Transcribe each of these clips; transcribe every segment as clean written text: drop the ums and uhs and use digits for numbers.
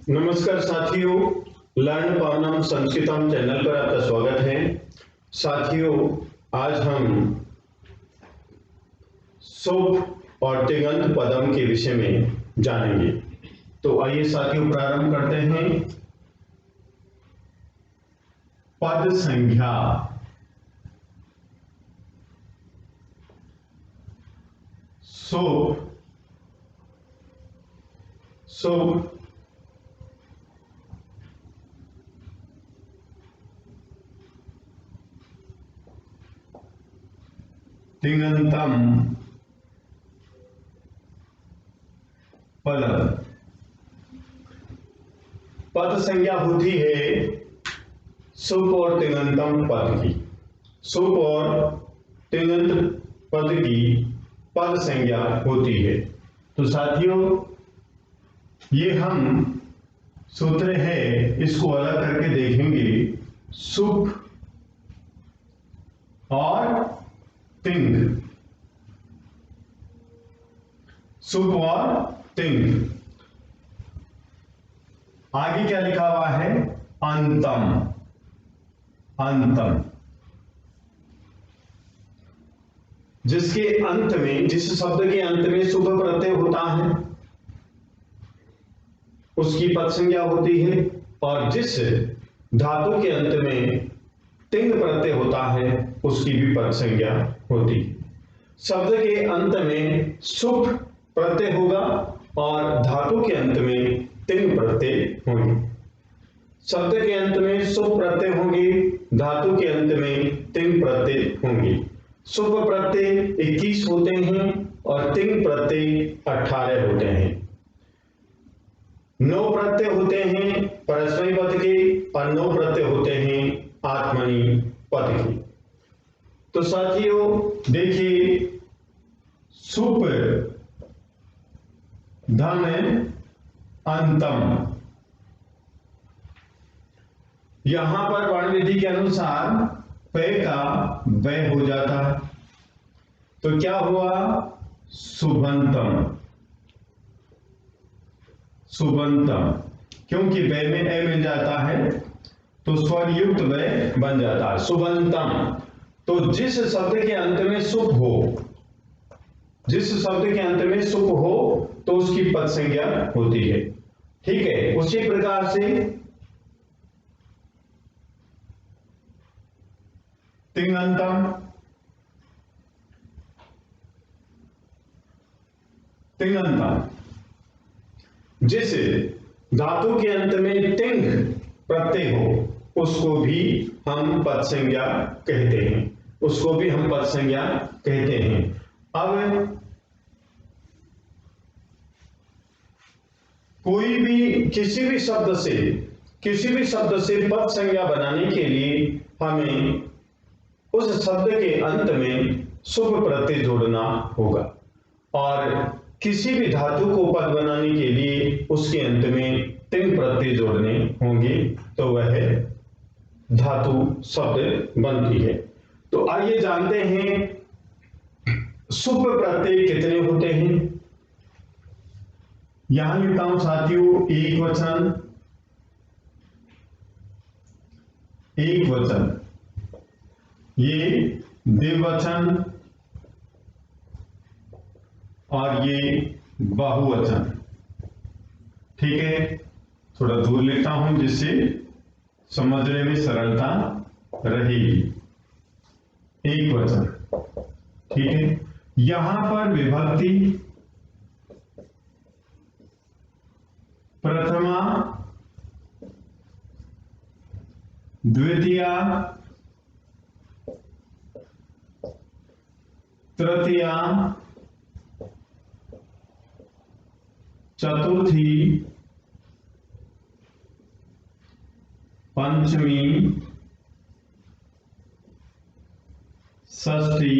नमस्कार साथियों, learn पावनम संस्कृतम channel पर आपका स्वागत है। साथियों, आज हम शुभ और तिङन्त पदम के विषय में जानेंगे। तो आइए साथियों प्रारंभ करते हैं। पद संज्ञा। शुभ, शुभ, तिङन्तम पदम। पद संज्ञा होती है शुभ और तिङन्तम पद की। शुभ और तिङन्त पद की पद संज्ञा होती है। तो साथियों, ये हम सूत्र है, इसको अलग करके देखेंगे। शुभ और तिङ, शुभ और तिङ। आगे क्या लिखा हुआ है? अंतम, अंतम। जिसके अंत में, जिस शब्द के अंत में शुभ प्रत्यय होता है उसकी पद संज्ञा होती है, और जिस धातु के अंत में तिङ प्रत्यय होता है उसकी भी पद संज्ञा होती है। शब्द के अंत में शुभ प्रत्यय होगा और धातु के अंत में तिङ प्रत्यय होंगे। शब्द के अंत में शुभ प्रत्यय होंगे, धातु के अंत में तिङ प्रत्यय होंगे। शुभ प्रत्यय 21 होते हैं और तिङ प्रत्यय 18 होते हैं। 9 प्रत्यय होते हैं परस्मैपद पद के और 9 प्रत्यय होते हैं आत्मनेपदी पद के। तो साथियों देखिए, सुप, धन, अंतम। यहां पर वर्ण विधि के अनुसार पे का वय हो जाता है, तो क्या हुआ? शुभंतम, शुभंतम। क्योंकि वय में ए मिल जाता है तो स्वर युक्त वय बन जाता है, शुभंतम। तो जिस शब्द के अंत में शुभ हो, जिस शब्द के अंत में शुभ हो तो उसकी पद संज्ञा होती है। ठीक है, उसी प्रकार से तिङन्तम, तिङन्तम। जिस धातु के अंत में तिङ प्रत्यय हो उसको भी हम पद संज्ञा कहते हैं, उसको भी हम पद संज्ञा कहते हैं। अब कोई भी किसी भी शब्द से पद संज्ञा बनाने के लिए हमें उस शब्द के अंत में शुभ प्रत्यय जोड़ना होगा, और किसी भी धातु को पद बनाने के लिए उसके अंत में तिङ प्रत्यय जोड़ने होंगे, तो वह धातु शब्द बनती है। तो आइए जानते हैं शुभ प्रत्यय कितने होते हैं। यहां लिखता हूं साथियों, एक वचन, एक वचन, ये द्विवचन और ये बहुवचन। ठीक है, थोड़ा दूर लिखता हूं जिससे समझने में सरलता रहेगी। एक वचन, ठीक है। यहां पर विभक्ति प्रथमा, द्वितीया, तृतीया, चतुर्थी, पंचमी, षष्ठी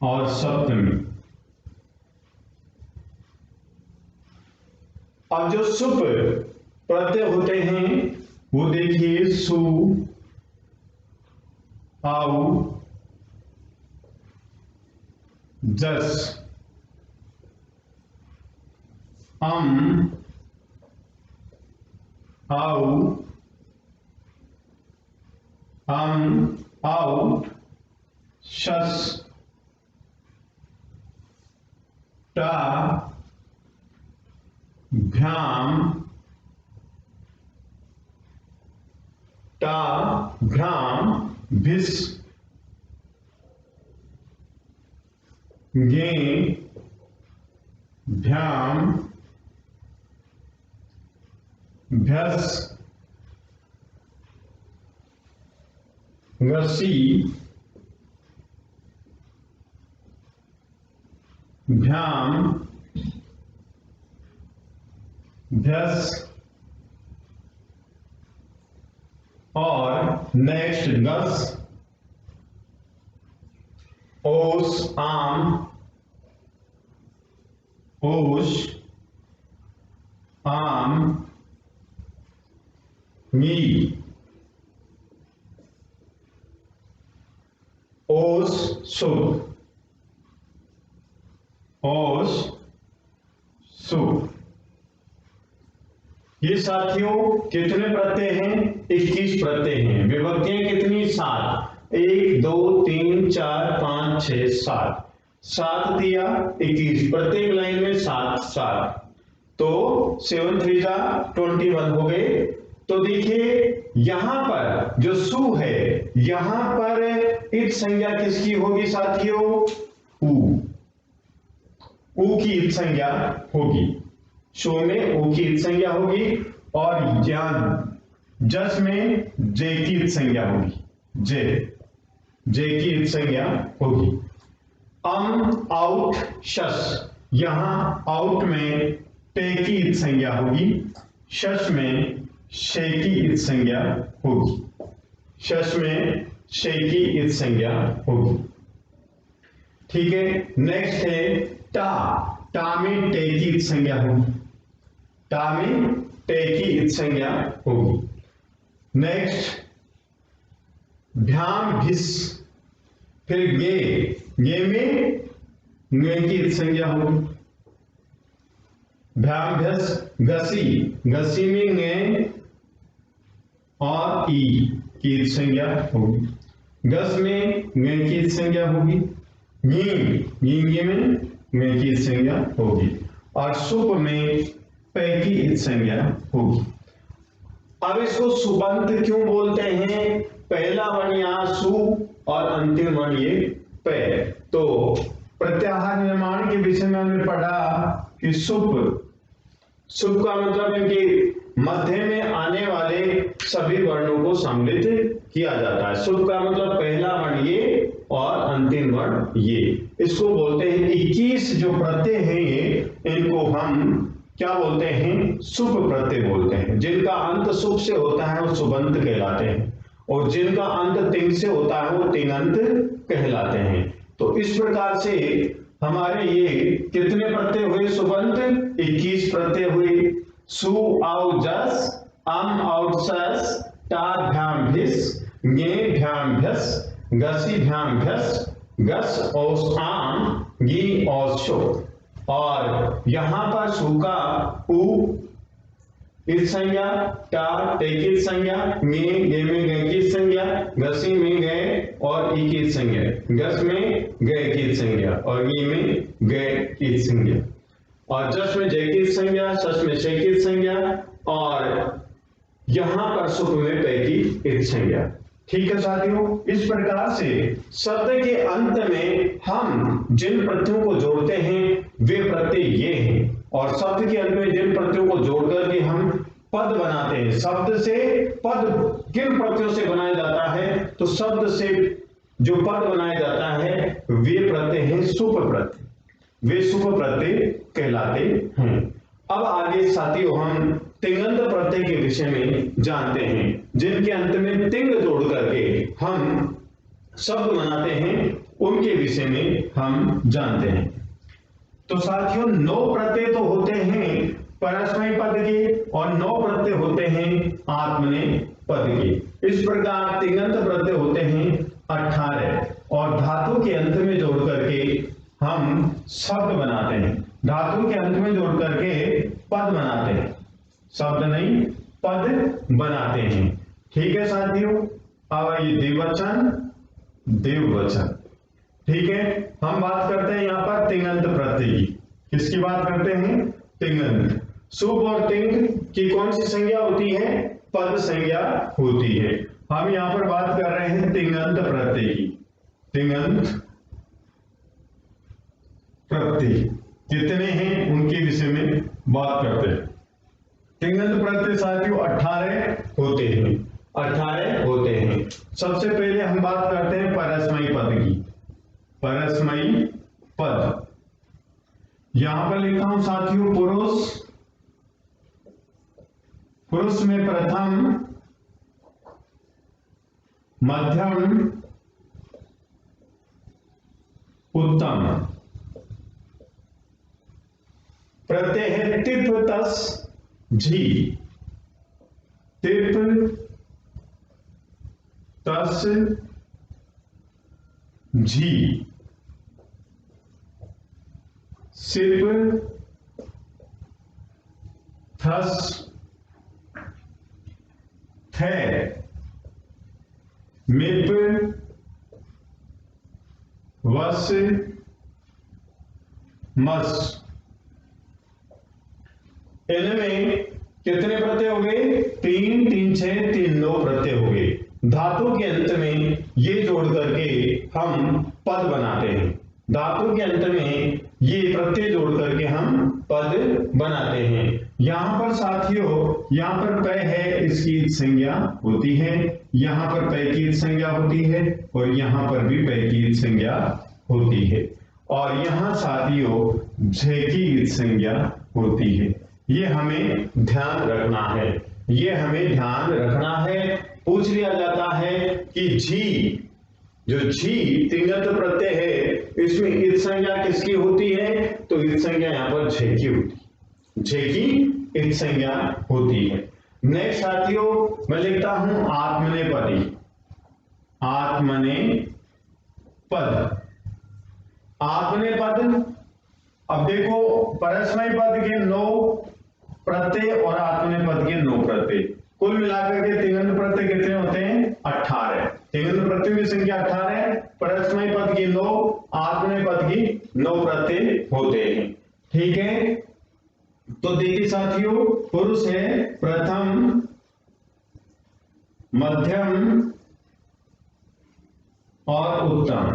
और सप्तमी। अब जो सुप प्रत्यय होते हैं वो देखिए, सु, आउ, जस, आउ, आउट, शस, टा, भ्याम, टा, भ्याम, भिस, गे, भ्याम, भ्यस, घसी, भ्याम, भ्यस, और नेक्स्ट गस, ओस, आम, ओश, आम, गी, ओस, सुप, ओस, सुप। ये साथियों कितने प्रत्यय हैं? 21 प्रत्यय हैं। विभक्तियां कितनी? 7। 1 2 3 4 5 6 7। 7 दिया 21, प्रत्येक लाइन में 7 7, तो 7 3 जा 21 हो गए। तो देखिए यहां पर जो सु है, यहां पर इत संज्ञा किसकी होगी साथियों? उ की इत संज्ञा होगी। शो में ऊ की इत संज्ञा होगी और जस में जे की इत संज्ञा होगी। जे की इत संज्ञा होगी। आउट, शस, यहां आउट में टे की इत संज्ञा होगी, शस में शे की इत संज्ञा होगी। शस में शे की इत संज्ञा होगी। ठीक है। नेक्स्ट है टा। टा में टे की इत संज्ञा होगी। टा में टे की इत संज्ञा होगी। नेक्स्ट भ्याम, भिस, फिर गे में गे की इत संज्ञा होगी। भ्याम, भ्यस, घसी में गे और ई की इत संज्ञा होगी। गस में गे की इत संज्ञा होगी। गे में गे की इत संज्ञा होगी और सुप में पे की इत संज्ञा होगी। अब इसको सुबंत क्यों बोलते हैं? पहला वर्ण यहां सु और अंतिम वर्ण ये पे। तो प्रत्याहार निर्माण के विषय में हमने पढ़ा कि सुप का मतलब है कि मध्य में आने वाले सभी वर्णों को सम्मिलित किया जाता है। सुप का मतलब पहला वर्ण ये और अंतिम वर्ण ये। इसको बोलते हैं 21 जो प्रत्यय हैं ये, इनको हम क्या बोलते हैं? सुप प्रत्यय बोलते हैं। जिनका अंत सुप से होता है वो सुबंत कहलाते हैं और जिनका अंत तिंग से होता है वो तिंगंत कहलाते हैं। तो इस प्रकार से हमारे ये कितने प्रत्यय हुए सुबंत? 21 प्रत्यय हुए। सु आउ जस, आउट सस, टा भ्याम भिस, गे भ्याम भ्यस, घसी भ्याम भ्यस, गस औस आम, गी औस शो। और यहां पर सु का उ इत संज्ञा, टा टे की संज्ञा, गे में गे की संज्ञा, घसी में गे और ई की संज्ञा, गस में गे की संज्ञा और गी में गे की संज्ञा और जस में जे की संज्ञा, सस में शे की संज्ञा और यहां पर सुप में पे की इत संज्ञा। ठीक है साथियों, इस प्रकार से शब्द के अंत में हम जिन प्रत्ययों को जोड़ते हैं वे प्रत्यय ये हैं और शब्द के अंत में जिन प्रत्ययों को जोड़ करके हम पद बनाते हैं। शब्द से पद किन प्रत्ययों से बनाया जाता है? तो शब्द से जो पद बनाया जाता है वे प्रत्यय हैं सुप प्रत्यय। वे सुप प्रत्यय कहलाते हैं। अब आगे साथियों हम तिंगंत प्रत्यय के विषय में जानते हैं, जिनके अंत में तिंग जोड़ करके हम शब्द बनाते हैं, उनके विषय में हम जानते हैं। तो साथियों 9 प्रत्यय तो होते हैं परस्मैपद पद के और 9 प्रत्यय होते हैं आत्मनेपद पद के। इस प्रकार तिंगंत प्रत्यय होते हैं 18 और धातु के अंत में जोड़ करके हम शब्द बनाते हैं, धातु के अंत में जोड़ करके पद बनाते हैं, शब्द नहीं पद बनाते हैं। ठीक है साथियों, अब आइए द्विवचन, द्विवचन। ठीक है, हम बात करते हैं यहां पर तिङंत प्रत्यय की। किसकी बात करते हैं? तिङंत। शुभ और तिंग की कौन सी संज्ञा होती है? पद संज्ञा होती है। हम यहां पर बात कर रहे हैं तिङंत प्रत्यय की। तिङंत प्रत्यय कितने हैं उनके विषय में बात करते हैं। तिङंत प्रत्यय साथियों 18 होते हैं, 18 होते हैं। सबसे पहले हम बात करते हैं परस्मैई पद की। परस्मैई पद यहां पर लिखा हूं साथियों पुरुष। पुरुष में प्रथम, मध्यम, उत्तम। प्रत्यय है तिप तस झी। तिप तस झी। सिप थस थे। मिप वस मस। इनमें कितने प्रत्यय हो गए? 3 3 6 3 9 प्रत्यय हो गए। धातु के अंत में ये जोड़ करके हम पद बनाते हैं। धातु के अंत में ये प्रत्यय जोड़ करके हम पद बनाते हैं। यहां पर साथियों, यहां पर पै है, इसकी संज्ञा होती है, यहां पर पै की संज्ञा होती है और यहां पर भी पै की संज्ञा होती है, और यहां साथियों झे की संज्ञा होती है। ये हमें ध्यान रखना है, ये हमें ध्यान रखना है। पूछ लिया जाता है कि झी, जो झी तिङंत प्रत्यय है, इसमें इत संज्ञा किसकी होती है? तो इत संज्ञा यहां पर झे की होती है, झे की इत संज्ञा होती है। नेक्स्ट साथियों मैं लिखता हूं आत्मनेपदी। आत्मनेपद। आत्मनेपद, अब देखो परस्मैई पद के 9 प्रत्यय और आत्मनेपद के 9 प्रत्यय, कुल मिलाकर के तिङंत प्रत्यय कितने होते हैं? 18। तिङंत प्रत्यय की संख्या 18, परस्मैई पद की 9, आत्मनेपद की 9 प्रत्यय होते हैं। ठीक है, तो देखिए साथियों, पुरुष है प्रथम, मध्यम और उत्तम।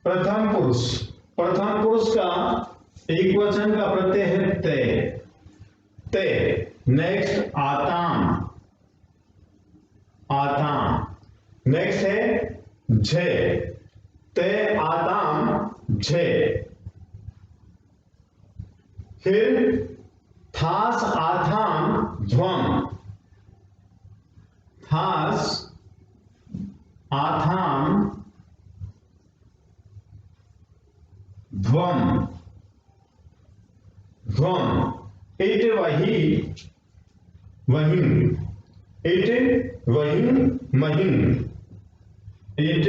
प्रथम पुरुष, प्रथम पुरुष का एक वचन का प्रत्यय है ते, ते। नेक्स्ट आताम, आताम। नेक्स्ट है झे, ते आताम झे। फिर थास आथाम ध्वम, थास आथाम ध्वम, ध्वम। इट वही वहिन, इट वहिन महिन, इट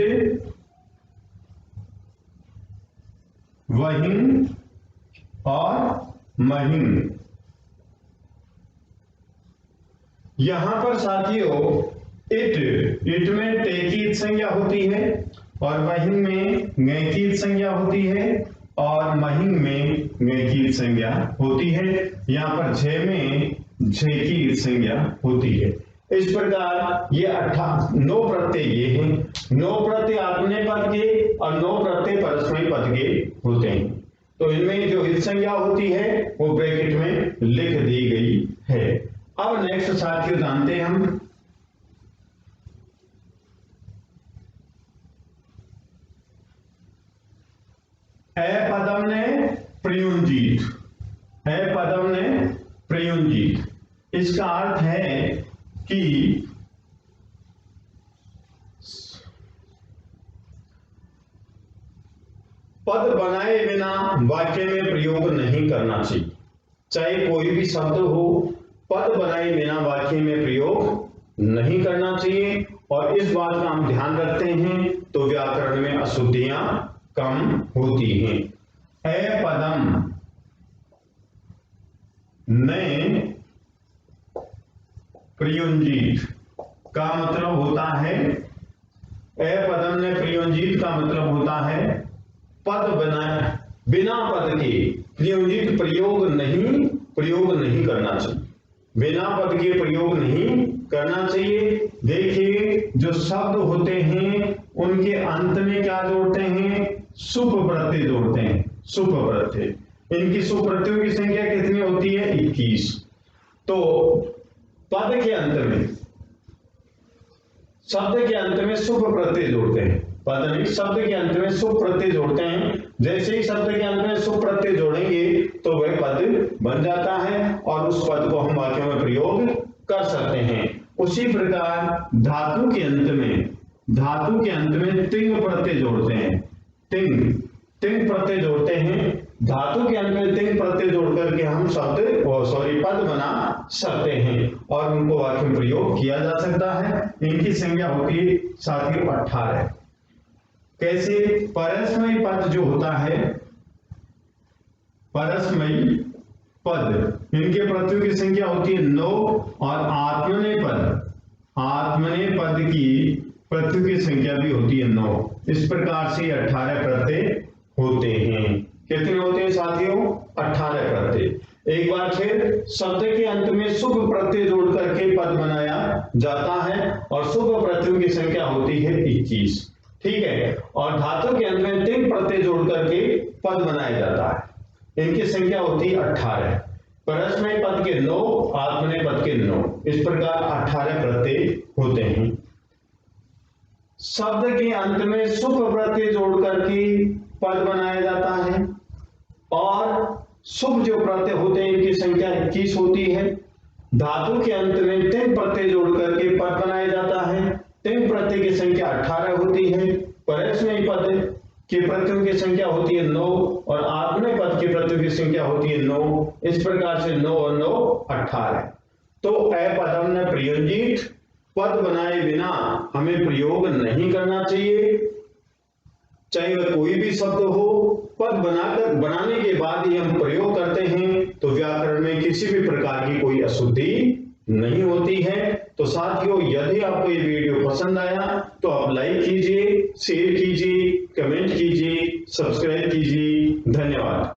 वहिन और महिन। यहां पर साथियों इट में टे की संज्ञा होती है, और वहिन में ङै की संज्ञा होती है, और महिन में ङै की संज्ञा होती है। यहां पर झे में झे की संज्ञा होती है। इस प्रकार ये 9 प्रत्यय ये हैं। 9 प्रत्यय आत्मनेपद के और 9 प्रत्यय परस्मैई पद के होते हैं। तो इनमें जो इत संज्ञा होती है वो ब्रैकेट में लिख दी गई है। अब नेक्स्ट साथियों जानते हैं हम अपदम ने प्रयुंजीत। अपदम ने प्रयुंजीत, इसका अर्थ है कि पद बनाए बिना वाक्य में प्रयोग नहीं करना चाहिए। चाहे कोई भी शब्द हो, पद बनाए बिना वाक्य में प्रयोग नहीं करना चाहिए। और इस बात का हम ध्यान रखते हैं तो व्याकरण में अशुद्धियां कम होती हैं। अपदम ने प्रयुंजीत का मतलब होता है, अपदम ने प्रयुंजीत का मतलब होता है पद बनाए बिना पद के प्रयुंजीत प्रयोग नहीं करना चाहिए, बिना पद के प्रयोग नहीं करना चाहिए। देखिए जो शब्द होते हैं उनके अंत में क्या जोड़ते हैं, सुप प्रत्यय जोड़ते हैं, सुप प्रत्यय। इनकी सुप प्रत्ययों की संख्या कितनी होती है, 21। तो पद के अंत में, शब्द के अंत में सुप प्रत्यय जोड़ते हैं, पद नहीं शब्द के अंत में सुप प्रत्यय जोड़ते हैं। जैसे ही शब्द के अंत में सुप प्रत्यय जोड़ेंगे तो वह पद बन जाता है और उस पद को हम वाक्यों में प्रयोग कर सकते हैं। उसी प्रकार धातु के अंत में तिंग प्रत्यय जोड़ते हैं, तिंग प्रत्यय जोड़ते हैं। धातु के अंत में तिंग प्रत्यय जोड़ करके हम पद बना सकते हैं और उनको वाक्य में प्रयोग किया जा सकता है। इनकी संख्या होती है साथियों 18। कैसे, परस्मयी पद जो होता है, परस्मयी पद इनके प्रत्ययों की संख्या होती है 9 और आत्मनेय पद की प्रत्ययों की संख्या भी होती है 9। इस प्रकार से 18 प्रत्यय होते हैं। कितने होते हैं साथियों, 18 प्रत्यय। एक बार फिर, शब्द के अंत में शुभ प्रत्यय जोड़ करके पद बनाया जाता है और शुभ प्रत्ययों की संख्या होती है 21, ठीक है। और धातु के अंत में तिंग प्रत्यय जोड़ करके पद बनाया जाता है, इनकी संख्या होती है 18। परस्मय पद के 9, आत्मनेय पद के 9, इस प्रकार 18 प्रत्यय होते हैं। शब्द के अंत में सुप प्रत्यय जोड़ करके पद बनाया जाता है और शुभ जो प्रत्यय होते हैं इनकी संख्या 21 होती है। धातु के अंत में तिंग प्रत्यय जोड़ करके पद बनाया जाता है, तिंग प्रत्यय की संख्या 18 होती है। परस्मय पद के प्रत्ययों की संख्या होती है 9 और आत्मनेय पद के प्रत्ययों की संख्या होती है 9। इस प्रकार से 9 और 9 18। तो अपदम ने प्रयुंजीत पद बनाए बिना हमें प्रयोग नहीं करना चाहिए, चाहे वह कोई भी शब्द हो। पद बनाने के बाद ही हम प्रयोग करते हैं तो व्याकरण में किसी भी प्रकार की कोई अशुद्धि नहीं होती है। तो साथियों, यदि आपको ये वीडियो पसंद आया तो आप लाइक कीजिए, शेयर कीजिए, कमेंट कीजिए, सब्सक्राइब कीजिए। धन्यवाद।